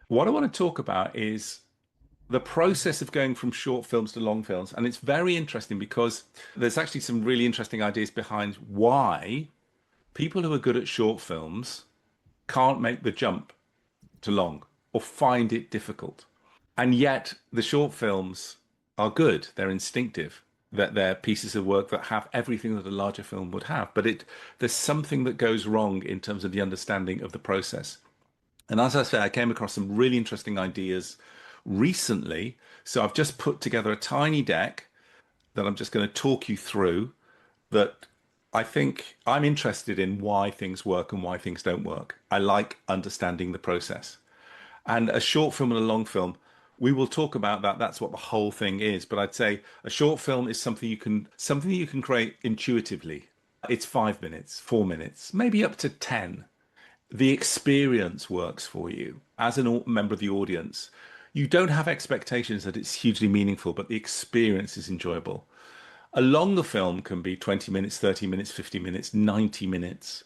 What I want to talk about is the process of going from short films to long films. And it's very interesting because there's actually some really interesting ideas behind why people who are good at short films can't make the jump to long or find it difficult. And yet the short films are good. They're instinctive, that they're pieces of work that have everything that a larger film would have. But there's something that goes wrong in terms of the understanding of the process. And as I say, I came across some really interesting ideas recently. So I've just put together a tiny deck that I'm just going to talk you through that I think I'm interested in why things work and why things don't work. I like understanding the process. And a short film and a long film, we will talk about that. That's what the whole thing is. But I'd say a short film is something you can create intuitively. It's 5 minutes, 4 minutes, maybe up to 10. The experience works for you as a member of the audience. You don't have expectations that it's hugely meaningful, but the experience is enjoyable. A longer film can be 20 minutes, 30 minutes, 50 minutes, 90 minutes,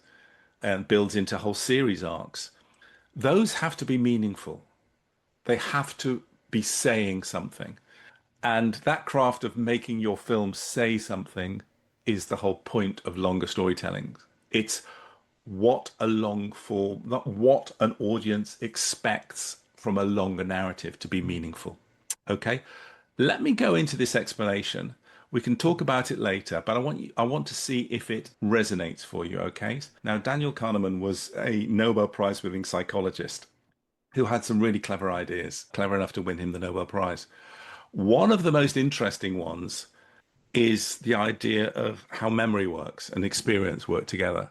and builds into whole series arcs. Those have to be meaningful. They have to be saying something. And that craft of making your film say something is the whole point of longer storytelling. It's what a long form, not what an audience expects from a longer narrative to be meaningful. Okay, let me go into this explanation. We can talk about it later, but I want to see if it resonates for you. Okay. Now, Daniel Kahneman was a Nobel Prize winning psychologist who had some really clever ideas, clever enough to win him the Nobel Prize. One of the most interesting ones is the idea of how memory works and experience work together.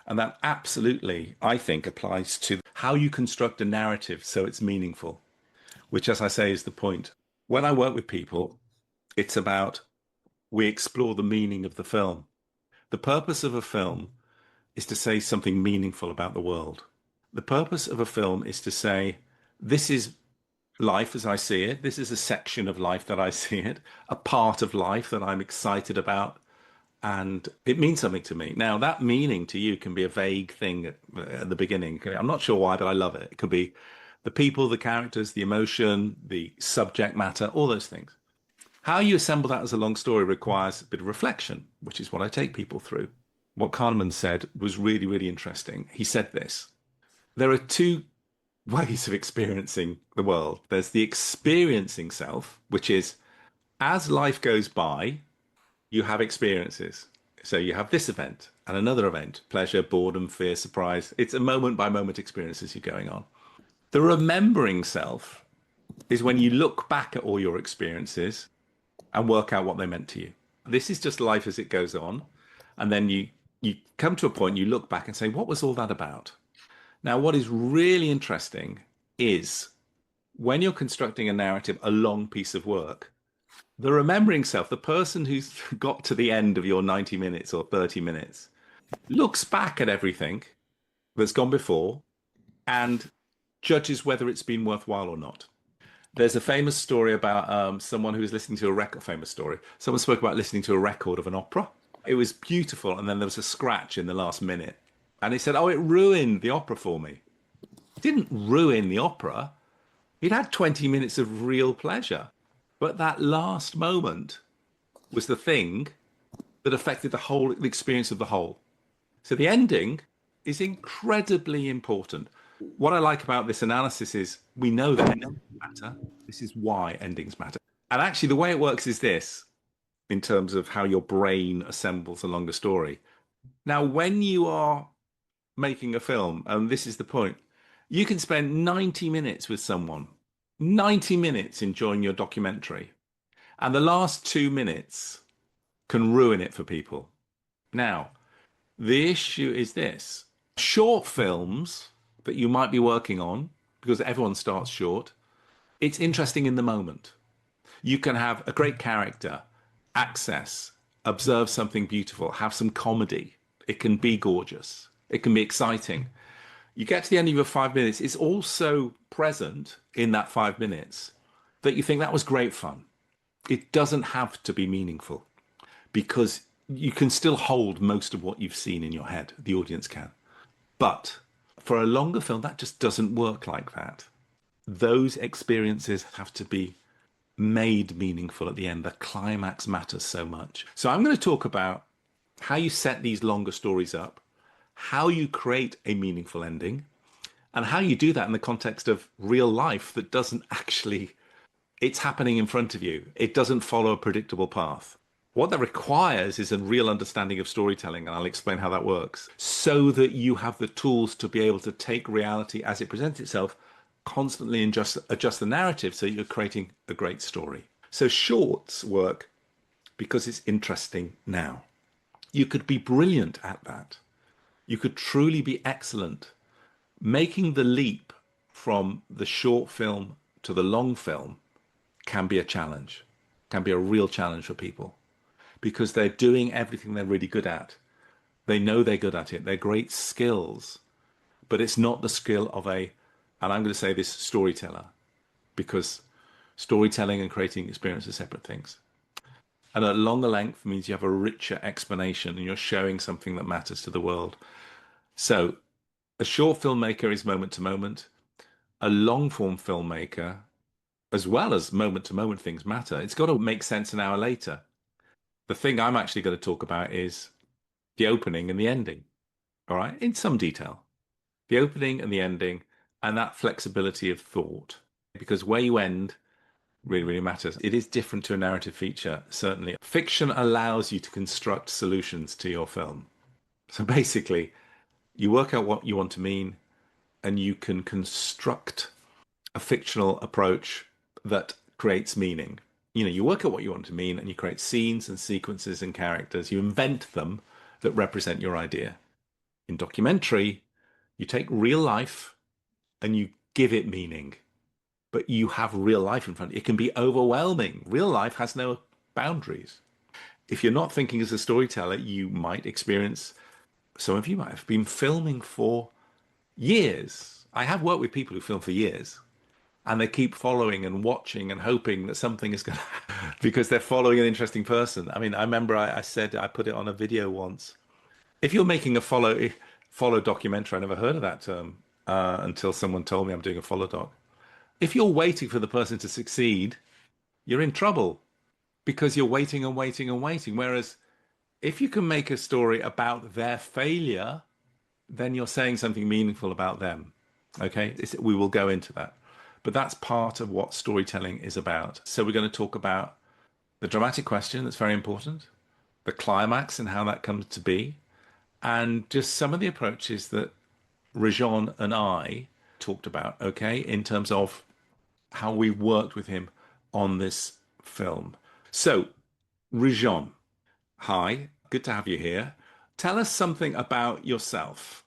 And that absolutely, I think, applies to how you construct a narrative so it's meaningful, which, as I say, is the point. When I work with people, it's about we explore the meaning of the film. The purpose of a film is to say something meaningful about the world. The purpose of a film is to say, this is life as I see it. This is a section of life that I see it, a part of life that I'm excited about, and it means something to me. Now, that meaning to you can be a vague thing at the beginning. I'm not sure why, but I love it. It could be the people, the characters, the emotion, the subject matter, all those things. How you assemble that as a long story requires a bit of reflection, which is what I take people through. What Kahneman said was really, really interesting. He said this: there are two ways of experiencing the world. There's the experiencing self, which is as life goes by, you have experiences. So you have this event and another event, pleasure, boredom, fear, surprise. It's a moment by moment experience as you're going on. The remembering self is when you look back at all your experiences and work out what they meant to you. This is just life as it goes on. And then you come to a point, you look back and say, what was all that about? Now, what is really interesting is when you're constructing a narrative, a long piece of work, the remembering self, the person who's got to the end of your 90 minutes or 30 minutes, looks back at everything that's gone before and judges whether it's been worthwhile or not. There's a famous story about someone who was listening to a record, famous story. Someone spoke about listening to a record of an opera. It was beautiful, and then there was a scratch in the last minute. And he said, oh, it ruined the opera for me. It didn't ruin the opera. He'd had 20 minutes of real pleasure. But that last moment was the thing that affected the experience of the whole. So the ending is incredibly important. What I like about this analysis is we know that endings matter. This is why endings matter. And actually, the way it works is this in terms of how your brain assembles a longer story. Now, when you are making a film, and this is the point, you can spend 90 minutes with someone, 90 minutes enjoying your documentary, and the last 2 minutes can ruin it for people. Now, the issue is this: short films that you might be working on, because everyone starts short, it's interesting in the moment. You can have a great character, access, observe something beautiful, have some comedy. It can be gorgeous. It can be exciting. You get to the end of your 5 minutes, it's also present in that 5 minutes that you think that was great fun. It doesn't have to be meaningful because you can still hold most of what you've seen in your head. The audience can. But for a longer film, that just doesn't work like that. those experiences have to be made meaningful at the end. The climax matters so much. So I'm going to talk about how you set these longer stories up, how you create a meaningful ending, and how you do that in the context of real life that doesn't actually, it's happening in front of you. It doesn't follow a predictable path. What that requires is a real understanding of storytelling, and I'll explain how that works, so that you have the tools to be able to take reality as it presents itself, constantly and just adjust the narrative so you're creating a great story. So shorts work because it's interesting now. You could be brilliant at that. You could truly be excellent. Making the leap from the short film to the long film can be a challenge, can be a real challenge for people because they're doing everything they're really good at. They know they're good at it. They're great skills, but it's not the skill of a, and I'm going to say this, storyteller, because storytelling and creating experience are separate things. And a longer length means you have a richer explanation and you're showing something that matters to the world. So a short filmmaker is moment to moment. A long form filmmaker, as well as moment to moment things matter. It's got to make sense an hour later. The thing I'm actually going to talk about is the opening and the ending. All right, in some detail. The opening and the ending, and that flexibility of thought. Because where you end really, really matters. It is different to a narrative feature, certainly. Fiction allows you to construct solutions to your film. So basically, you work out what you want to mean, and you can construct a fictional approach that creates meaning. You work out what you want to mean, and you create scenes and sequences and characters. You invent them that represent your idea. In documentary, you take real life and you give it meaning, but you have real life in front of you. It can be overwhelming. Real life has no boundaries. If you're not thinking as a storyteller, you might experience, some of you might have been filming for years. I have worked with people who film for years and they keep following and watching and hoping that something is going to happen because they're following an interesting person. I mean, I remember I said, I put it on a video once. If you're making a follow documentary, I never heard of that term until someone told me I'm doing a follow doc. If you're waiting for the person to succeed, you're in trouble because you're waiting and waiting and waiting. Whereas if you can make a story about their failure, then you're saying something meaningful about them. Okay, we will go into that. But that's part of what storytelling is about. So we're going to talk about the dramatic question that's very important, the climax and how that comes to be, and just some of the approaches that Rajon and I talked about, okay, in terms of how we worked with him on this film. So, Rajon, hi, good to have you here. Tell us something about yourself.